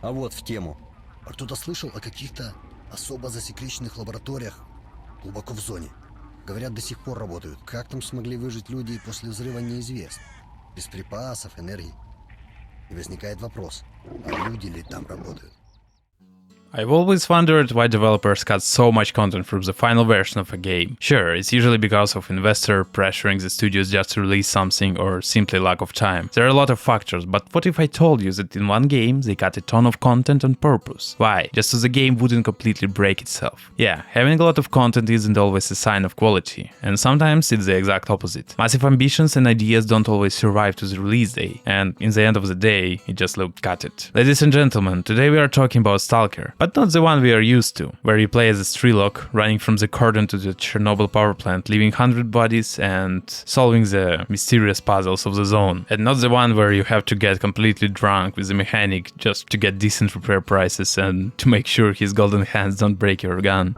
А вот в тему. А кто-то слышал о каких-то особо засекреченных лабораториях глубоко в зоне? Говорят, до сих пор работают. Как там смогли выжить люди после взрыва, неизвестно. Без припасов, энергии. И возникает вопрос, а люди ли там работают? I've always wondered why developers cut so much content from the final version of a game. Sure, it's usually because of investor pressuring the studios just to release something or simply lack of time. There are a lot of factors, but what if I told you that in one game they cut a ton of content on purpose? Why? Just so the game wouldn't completely break itself. Yeah, having a lot of content isn't always a sign of quality, and sometimes it's the exact opposite. Massive ambitions and ideas don't always survive to the release day, and in the end of the day, it just looked gutted. Ladies and gentlemen, today we are talking about Stalker. But not the one we are used to, where you play as a Strelok, running from the cordon to the Chernobyl power plant, leaving 100 bodies and solving the mysterious puzzles of the zone. And not the one where you have to get completely drunk with the mechanic just to get decent repair prices and to make sure his golden hands don't break your gun.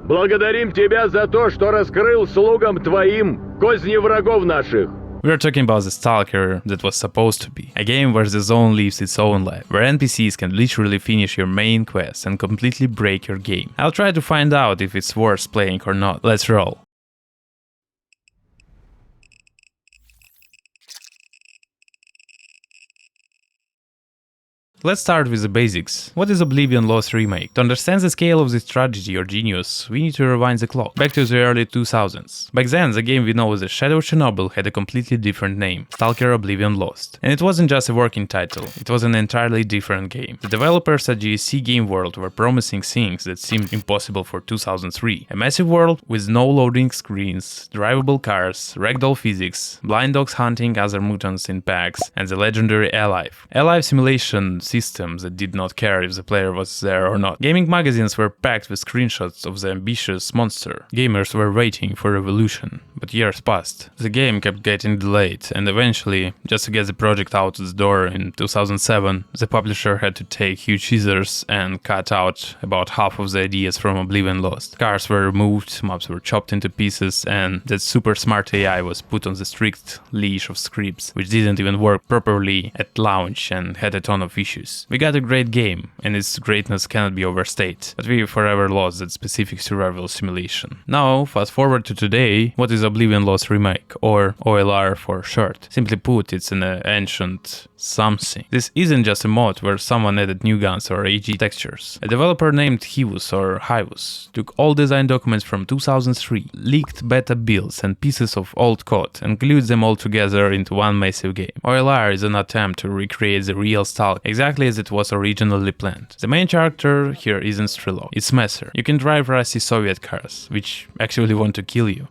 Благодарим тебя за то, что раскрыл слугам твоим козни врагов наших. We are talking about the Stalker that was supposed to be. A game where the zone lives its own life, where NPCs can literally finish your main quest and completely break your game. I'll try to find out if it's worth playing or not. Let's roll. Let's start with the basics. What is Oblivion Lost Remake? To understand the scale of this tragedy or genius, we need to rewind the clock, back to the early 2000s. Back then, the game we know as the Shadow of Chernobyl had a completely different name, S.T.A.L.K.E.R Oblivion Lost. And it wasn't just a working title, it was an entirely different game. The developers at GSC Game World were promising things that seemed impossible for 2003. A massive world with no loading screens, drivable cars, ragdoll physics, blind dogs hunting other mutants in packs, and the legendary Alive. Alive simulation systems that did not care if the player was there or not. Gaming magazines were packed with screenshots of the ambitious monster. Gamers were waiting for revolution, but years passed. The game kept getting delayed, and eventually, just to get the project out the door in 2007, the publisher had to take huge scissors and cut out about half of the ideas from Oblivion Lost. Cars were removed, maps were chopped into pieces, and that super smart AI was put on the strict leash of scripts, which didn't even work properly at launch and had a ton of issues. We got a great game, and its greatness cannot be overstated, but we forever lost that specific survival simulation. Now, fast forward to today, what is Oblivion Lost Remake, or OLR for short? Simply put, it's an ancient something. This isn't just a mod where someone added new guns or AG textures. A developer named Hivus or Hivus took all design documents from 2003, leaked beta builds and pieces of old code, and glued them all together into one massive game. OLR is an attempt to recreate the real Stalker, exactly as it was originally planned. The main character here isn't Strelok, it's Messer. You can drive rusty Soviet cars, which actually want to kill you.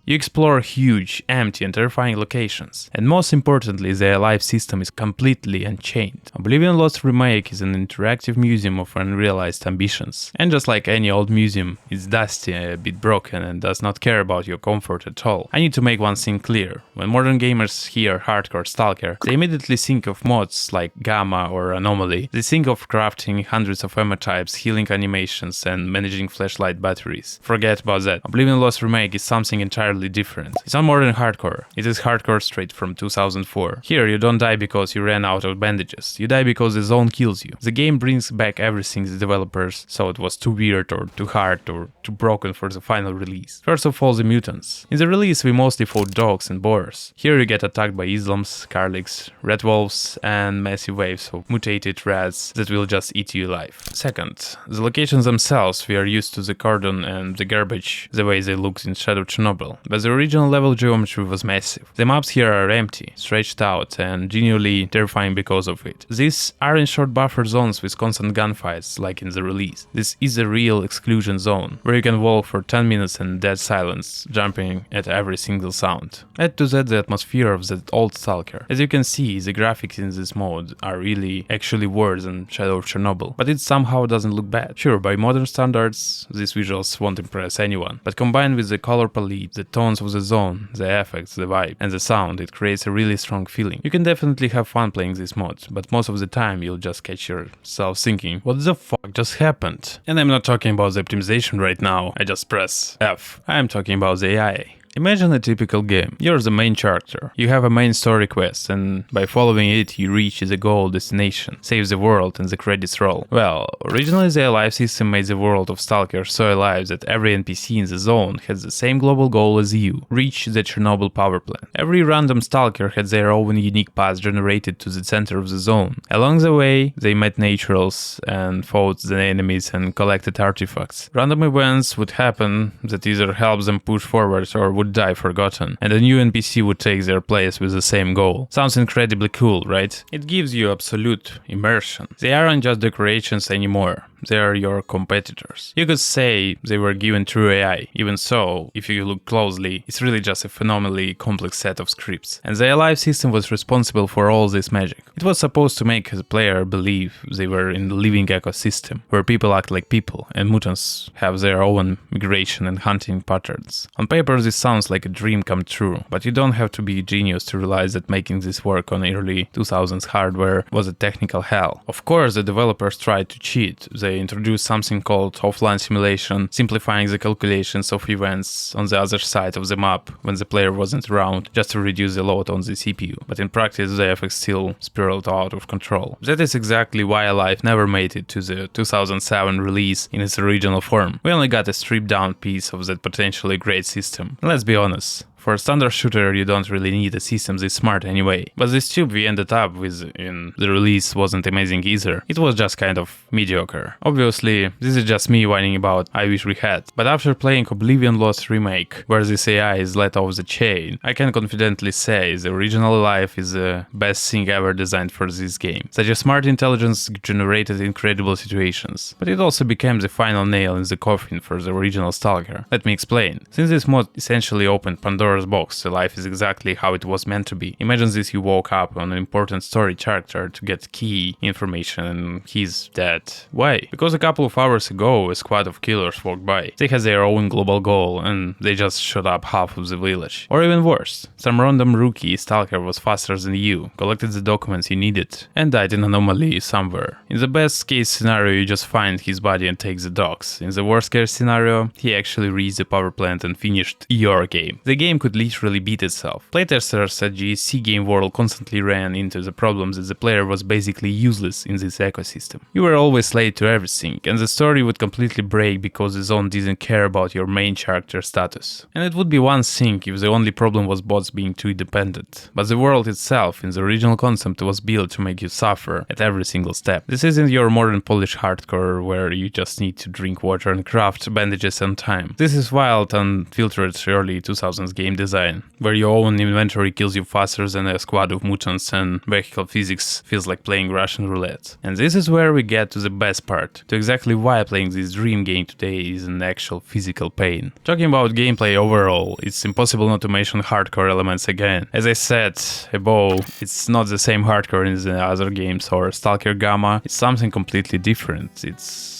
You explore huge, empty and terrifying locations, and most importantly, the Alive system is completely unchained. Oblivion Lost Remake is an interactive museum of unrealized ambitions, and just like any old museum, it's dusty, a bit broken, and does not care about your comfort at all. I need to make one thing clear: when modern gamers hear hardcore Stalker, they immediately think of mods like Gamma or Anomaly. They think of crafting hundreds of ammo types, healing animations, and managing flashlight batteries. Forget about that. Oblivion Lost Remake is something entirely different. It's not modern hardcore, it is hardcore straight from 2004. Here you don't die because you ran out of bandages, you die because the zone kills you. The game brings back everything the developers thought was too weird or too hard or too broken for the final release. First of all, the mutants. In the release we mostly fought dogs and boars. Here you get attacked by Islams, Karliks, red wolves and massive waves of mutated rats that will just eat you alive. Second, the locations themselves, we are used to the cordon and the garbage the way they looked in Shadow of Chernobyl. But the original level geometry was massive. The maps here are empty, stretched out, and genuinely terrifying because of it. These aren't short buffer zones with constant gunfights like in the release. This is a real exclusion zone, where you can walk for 10 minutes in dead silence, jumping at every single sound. Add to that the atmosphere of that old Stalker. As you can see, the graphics in this mode are really actually worse than Shadow of Chernobyl, but it somehow doesn't look bad. Sure, by modern standards, these visuals won't impress anyone, but combined with the color palette, the tones of the zone, the effects, the vibe, and the sound, it creates a really strong feeling. You can definitely have fun playing this mod, but most of the time you'll just catch yourself thinking, what the fuck just happened? And I'm not talking about the optimization right now, I just press F. I'm talking about the AI. Imagine a typical game. You're the main character. You have a main story quest, and by following it, you reach the goal destination, save the world, and the credits roll. Well, originally the alive system made the world of Stalker so alive that every NPC in the zone had the same global goal as you: reach the Chernobyl power plant. Every random Stalker had their own unique path generated to the center of the zone. Along the way, they met naturals and fought the enemies and collected artifacts. Random events would happen that either helped them push forward or would die forgotten, and a new NPC would take their place with the same goal. Sounds incredibly cool, right? It gives you absolute immersion. They aren't just decorations anymore. They are your competitors. You could say they were given true AI. Even so, if you look closely, it's really just a phenomenally complex set of scripts. And the alive system was responsible for all this magic. It was supposed to make the player believe they were in the living ecosystem, where people act like people, and mutants have their own migration and hunting patterns. On paper this sounds like a dream come true, but you don't have to be a genius to realize that making this work on early 2000s hardware was a technical hell. Of course, the developers tried to cheat. They introduced something called offline simulation, simplifying the calculations of events on the other side of the map when the player wasn't around, just to reduce the load on the CPU. But in practice, the effects still spiraled out of control. That is exactly why Alive never made it to the 2007 release in its original form. We only got a stripped down piece of that potentially great system. And let's be honest, for a standard shooter, you don't really need a system this smart anyway. But this tube we ended up with in the release wasn't amazing either. It was just kind of mediocre. Obviously, this is just me whining about I wish we had. But after playing Oblivion Lost Remake, where this AI is let off the chain, I can confidently say the original Life is the best thing ever designed for this game. Such a smart intelligence generated incredible situations. But it also became the final nail in the coffin for the original Stalker. Let me explain. Since this mod essentially opened Pandora's box, the life is exactly how it was meant to be. Imagine this: you woke up on an important story character to get key information and he's dead. Why? Because a couple of hours ago a squad of killers walked by. They had their own global goal and they just shot up half of the village. Or even worse, some random rookie Stalker was faster than you, collected the documents you needed, and died in an anomaly somewhere. In the best case scenario, you just find his body and take the dogs. In the worst case scenario, he actually reached the power plant and finished your game. The game could literally beat itself. Playtesters at GSC Game World constantly ran into the problem that the player was basically useless in this ecosystem. You were always late to everything, and the story would completely break because the zone didn't care about your main character status. And it would be one thing if the only problem was bots being too independent, but the world itself in the original concept was built to make you suffer at every single step. This isn't your modern Polish hardcore where you just need to drink water and craft bandages on time. This is wild, unfiltered early 2000s game design, where your own inventory kills you faster than a squad of mutants and vehicle physics feels like playing Russian roulette. And this is where we get to the best part, to exactly why playing this dream game today is an actual physical pain. Talking about gameplay overall, it's impossible not to mention hardcore elements again. As I said above, it's not the same hardcore in the other games or Stalker Gamma, it's something completely different. It's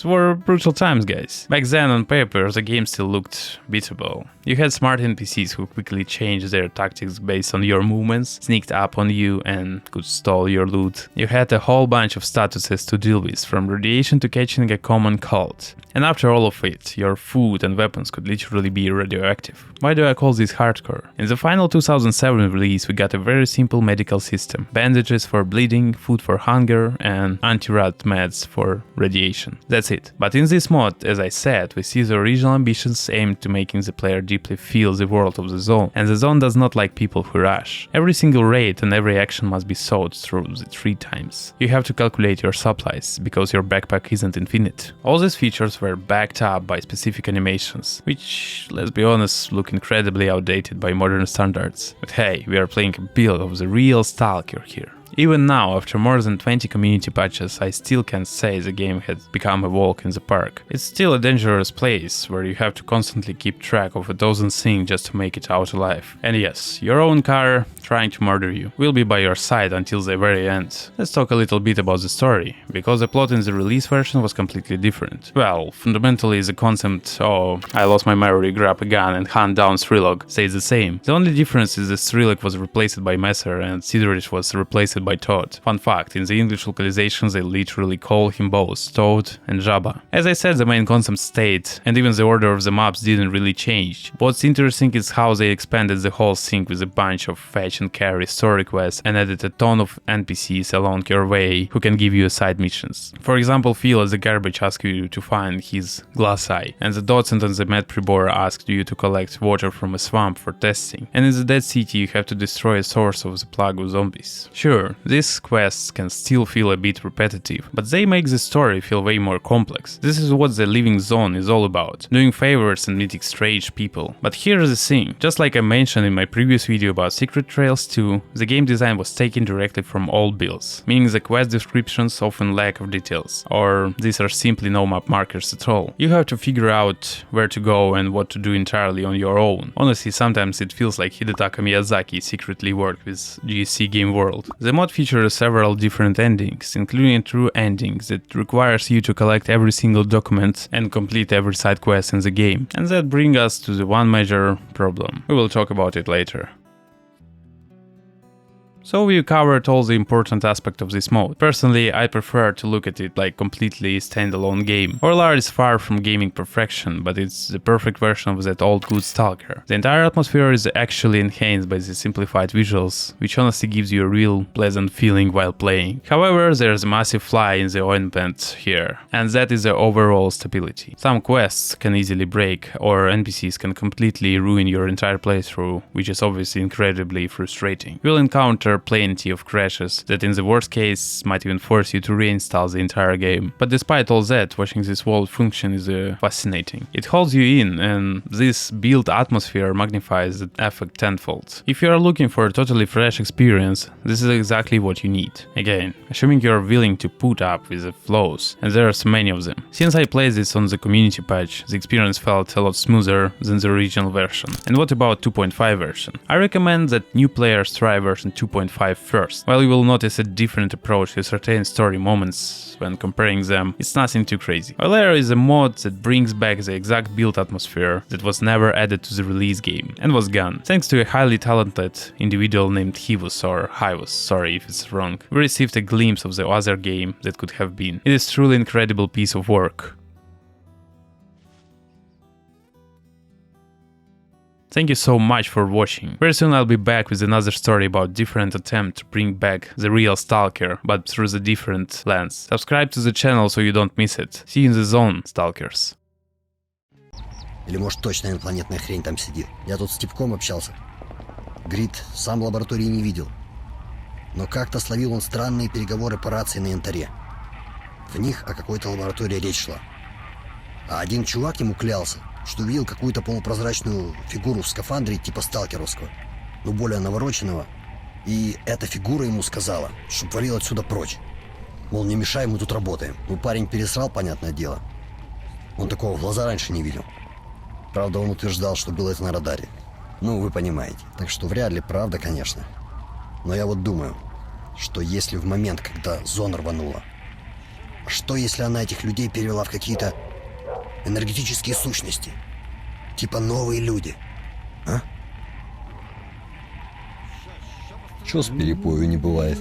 were brutal times, guys. Back then, on paper, the game still looked beatable. You had smart NPCs who quickly changed their tactics based on your movements, sneaked up on you, and could stole your loot. You had a whole bunch of statuses to deal with, from radiation to catching a common cult. And after all of it, your food and weapons could literally be radioactive. Why do I call this hardcore? In the final 2007 release, we got a very simple medical system. Bandages for bleeding, food for hunger, and anti-rad meds for radiation. That's it. But in this mod, as I said, we see the original ambitions aimed to making the player deeply feel the world of the zone. And the zone does not like people who rush. Every single raid and every action must be thought through 3 times. You have to calculate your supplies, because your backpack isn't infinite. All these features were backed up by specific animations, which, let's be honest, look incredibly outdated by modern standards. But hey, we are playing a build of the real Stalker here. Even now, after more than 20 community patches, I still can't say the game has become a walk in the park. It's still a dangerous place where you have to constantly keep track of a dozen things just to make it out alive. And yes, your own car trying to murder you will be by your side until the very end. Let's talk a little bit about the story, because the plot in the release version was completely different. Well, fundamentally the concept, oh, I lost my memory, grab a gun and hunt down Strelok, stays the same. The only difference is that Strelok was replaced by Messer and Sidorich was replaced by Toad. Fun fact, in the English localizations they literally call him both Toad and Jabba. As I said, the main concept stayed, and even the order of the maps didn't really change. What's interesting is how they expanded the whole thing with a bunch of fetch and carry story quests and added a ton of NPCs along your way who can give you side missions. For example, Phil as the garbage asks you to find his glass eye, and the docent on the Med Pribor asked you to collect water from a swamp for testing, and in the Dead City you have to destroy a source of the plague of zombies. Sure, these quests can still feel a bit repetitive, but they make the story feel way more complex. This is what the Living Zone is all about, doing favors and meeting strange people. But here's the thing, just like I mentioned in my previous video about Secret Trails 2, the game design was taken directly from old builds, meaning the quest descriptions often lack of details, or these are simply no map markers at all. You have to figure out where to go and what to do entirely on your own. Honestly, sometimes it feels like Hidetaka Miyazaki secretly worked with GSC Game World. The mod features several different endings, including a true ending that requires you to collect every single document and complete every side quest in the game. And that brings us to the one major problem. We will talk about it later. So we covered all the important aspects of this mode. Personally, I prefer to look at it like completely standalone game. Orlar is far from gaming perfection, but it's the perfect version of that old good Stalker. The entire atmosphere is actually enhanced by the simplified visuals, which honestly gives you a real pleasant feeling while playing. However, there's a massive fly in the ointment here, and that is the overall stability. Some quests can easily break, or NPCs can completely ruin your entire playthrough, which is obviously incredibly frustrating. You'll encounter plenty of crashes that in the worst case might even force you to reinstall the entire game. But despite all that, watching this world function is fascinating. It holds you in, and this built atmosphere magnifies the effect tenfold. If you are looking for a totally fresh experience, this is exactly what you need. Again, assuming you are willing to put up with the flaws, and there are so many of them. Since I played this on the community patch, the experience felt a lot smoother than the original version. And what about 2.5 version? I recommend that new players try version 2.5 first. While you will notice a different approach to certain story moments when comparing them, it's nothing too crazy. Oblivion is a mod that brings back the exact build atmosphere that was never added to the release game and was gone. Thanks to a highly talented individual named Hivus, or Hivus, sorry if it's wrong, we received a glimpse of the other game that could have been. It is truly an incredible piece of work. Thank you so much for watching. Very soon I'll be back with another story about different attempt to bring back the real Stalker, but through the different lens. Subscribe to the channel so you don't miss it. See you in the zone, Stalkers. Или может точно инопланетная хрень там сидит. Я тут с типком общался. Говорит, сам лаборатории не видел. Но как-то словил он странные переговоры по рации на янтаре. В них о какой-то лаборатории речь шла. А один чувак ему клялся, что увидел какую-то полупрозрачную фигуру в скафандре типа сталкеровского, но более навороченного, и эта фигура ему сказала, чтоб валил отсюда прочь. Мол, не мешай, мы тут работаем. Ну, парень пересрал, понятное дело. Он такого в глаза раньше не видел. Правда, он утверждал, что было это на радаре. Ну, вы понимаете. Так что вряд ли правда, конечно. Но я вот думаю, что если в момент, когда зона рванула, что если она этих людей перевела в какие-то энергетические сущности? Типа новые люди. А? Чё с перепою не бывает?